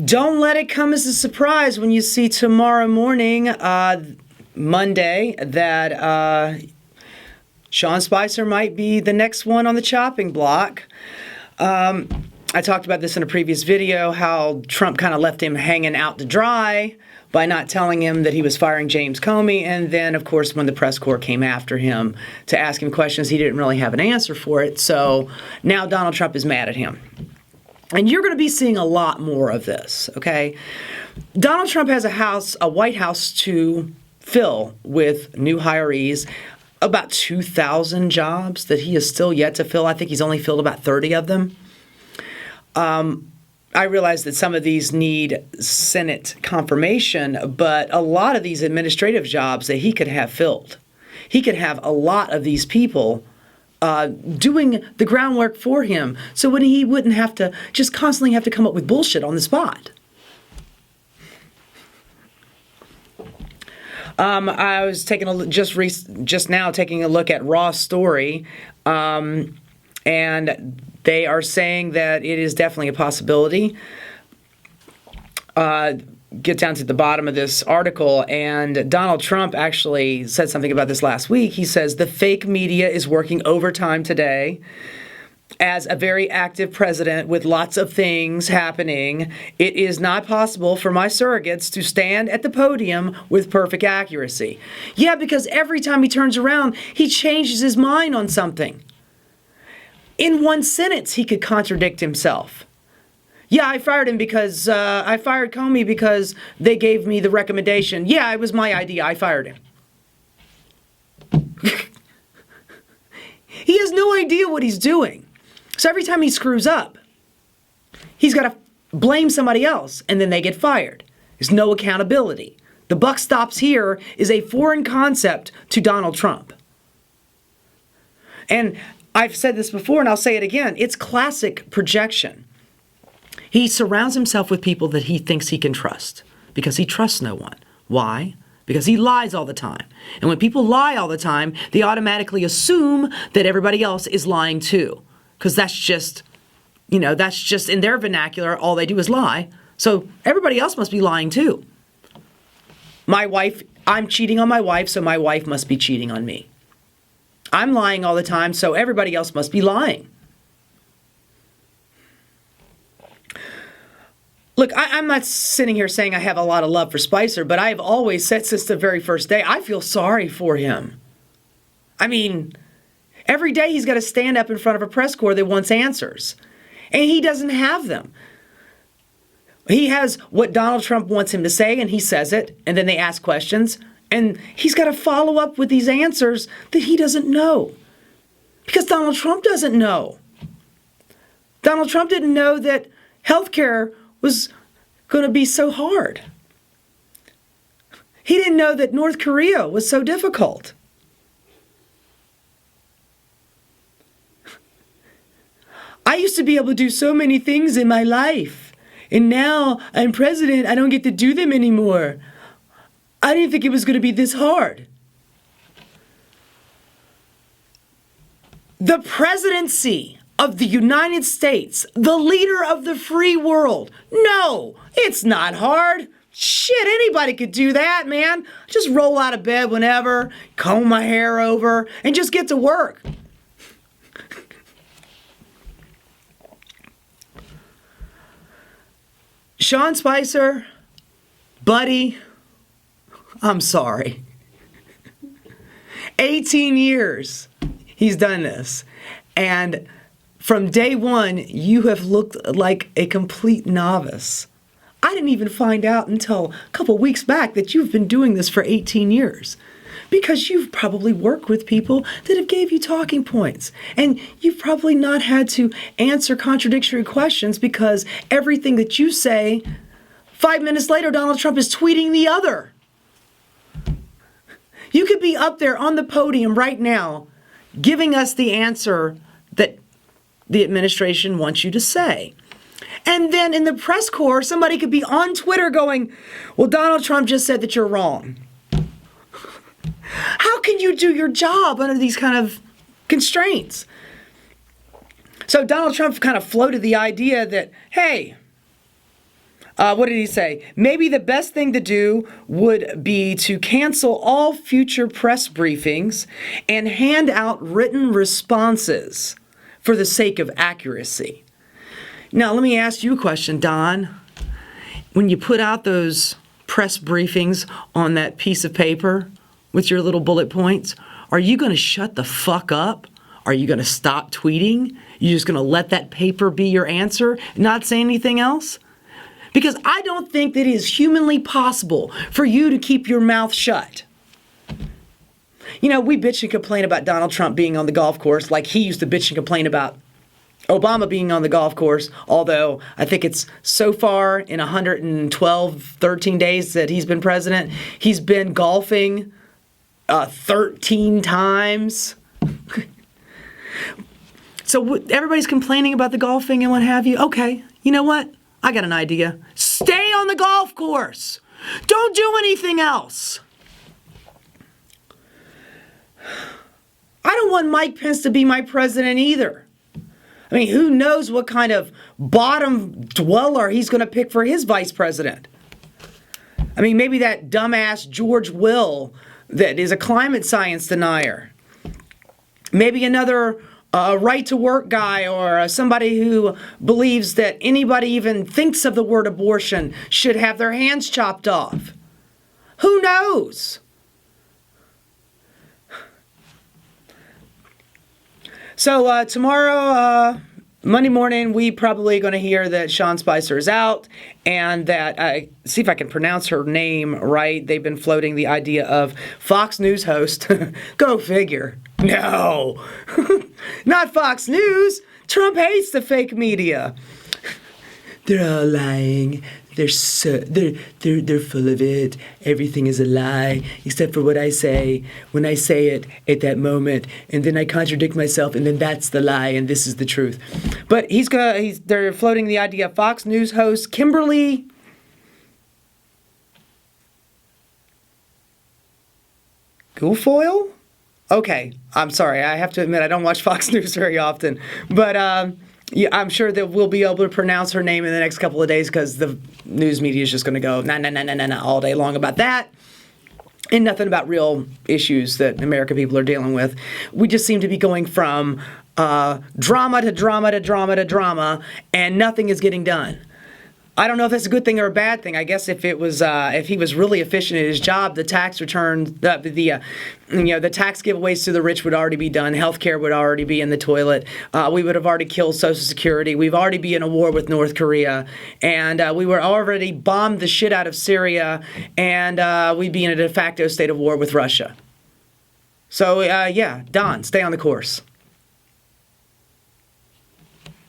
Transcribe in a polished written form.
Don't let it come as a surprise when you see tomorrow morning, Monday, that Sean Spicer might be the next one on the chopping block. I talked about this in a previous video, how Trump kind of left him hanging out to dry by not telling him that he was firing James Comey. And then, of course, when the press corps came after him to ask him questions, he didn't really have an answer for it. So now Donald Trump is mad at him. And you're going to be seeing a lot more of this, okay? Donald Trump has a White House to fill with new hirees, about 2,000 jobs that he is still yet to fill. I think he's only filled about 30 of them. I realize that some of these need Senate confirmation, but a lot of these administrative jobs that he could have filled. He could have a lot of these people doing the groundwork for him, so when he wouldn't have to just constantly have to come up with bullshit on the spot. I was taking just now taking a look at Raw's story, and they are saying that it is definitely a possibility. Get down to the bottom of this article, and Donald Trump actually said something about this last week. He says, the fake media is working overtime today. As a very active president with lots of things happening, it is not possible for my surrogates to stand at the podium with perfect accuracy. Yeah, because every time he turns around, he changes his mind on something. In one sentence, he could contradict himself. Yeah, I fired him because I fired Comey because they gave me the recommendation. Yeah, it was my idea. I fired him. He has no idea what he's doing. So every time he screws up, he's got to blame somebody else, and then they get fired. There's no accountability. The buck stops here is a foreign concept to Donald Trump. And I've said this before, and I'll say it again. It's classic projection. He surrounds himself with people that he thinks he can trust because he trusts no one. Why? Because he lies all the time. And when people lie all the time, they automatically assume that everybody else is lying too. Because that's just in their vernacular, all they do is lie. So everybody else must be lying too. I'm cheating on my wife, so my wife must be cheating on me. I'm lying all the time, so everybody else must be lying. Look, I'm not sitting here saying I have a lot of love for Spicer, but I've always said since the very first day, I feel sorry for him. I mean, every day he's got to stand up in front of a press corps that wants answers, and he doesn't have them. He has what Donald Trump wants him to say, and he says it, and then they ask questions, and he's got to follow up with these answers that he doesn't know, because Donald Trump doesn't know. Donald Trump didn't know that healthcare was going to be so hard. He didn't know that North Korea was so difficult. I used to be able to do so many things in my life, and now I'm president, I don't get to do them anymore. I didn't think it was going to be this hard. The presidency of the United States, the leader of the free world. No, it's not hard. Shit, anybody could do that, man. Just roll out of bed whenever, comb my hair over, and just get to work. Sean Spicer, buddy, I'm sorry. 18 years he's done this. And from day one, you have looked like a complete novice. I didn't even find out until a couple weeks back that you've been doing this for 18 years. Because you've probably worked with people that have gave you talking points. And you've probably not had to answer contradictory questions because everything that you say, 5 minutes later, Donald Trump is tweeting the other. You could be up there on the podium right now giving us the answer that the administration wants you to say. And then in the press corps, somebody could be on Twitter going, well, Donald Trump just said that you're wrong. How can you do your job under these kind of constraints? So Donald Trump kind of floated the idea that, hey, What did he say? Maybe the best thing to do would be to cancel all future press briefings and hand out written responses for the sake of accuracy. Now, let me ask you a question, Don. When you put out those press briefings on that piece of paper with your little bullet points, are you going to shut the fuck up? Are you going to stop tweeting? You just going to let that paper be your answer, not say anything else? Because I don't think that it is humanly possible for you to keep your mouth shut. You know, we bitch and complain about Donald Trump being on the golf course like he used to bitch and complain about Obama being on the golf course, although I think it's so far in 112, 13 days that he's been president, he's been golfing 13 times. So everybody's complaining about the golfing and what have you. Okay, you know what? I got an idea. Stay on the golf course. Don't do anything else. I don't want Mike Pence to be my president either. I mean, who knows what kind of bottom dweller he's going to pick for his vice president. I mean, maybe that dumbass George Will that is a climate science denier. Maybe another right-to-work guy or somebody who believes that anybody even thinks of the word abortion should have their hands chopped off. Who knows? So tomorrow, Monday morning, we probably going to hear that Sean Spicer is out and that, see if I can pronounce her name right. They've been floating the idea of Fox News host. Go figure. No, not Fox News. Trump hates the fake media. They're all lying. They're full of it. Everything is a lie, except for what I say when I say it at that moment, and then I contradict myself, and then that's the lie, and this is the truth. But they're floating the idea of Fox News host Kimberly Guilfoyle? Okay, I'm sorry. I have to admit I don't watch Fox News very often, but yeah, I'm sure that we'll be able to pronounce her name in the next couple of days because the news media is just going to go nah all day long about that and nothing about real issues that American people are dealing with. We just seem to be going from drama to drama to drama to drama, and nothing is getting done. I don't know if that's a good thing or a bad thing. I guess if it was, if he was really efficient at his job, the tax returns, the tax giveaways to the rich would already be done. Healthcare would already be in the toilet. We would have already killed Social Security. We've already be in a war with North Korea, and we were already bombed the shit out of Syria, and we'd be in a de facto state of war with Russia. So yeah, Don, stay on the course.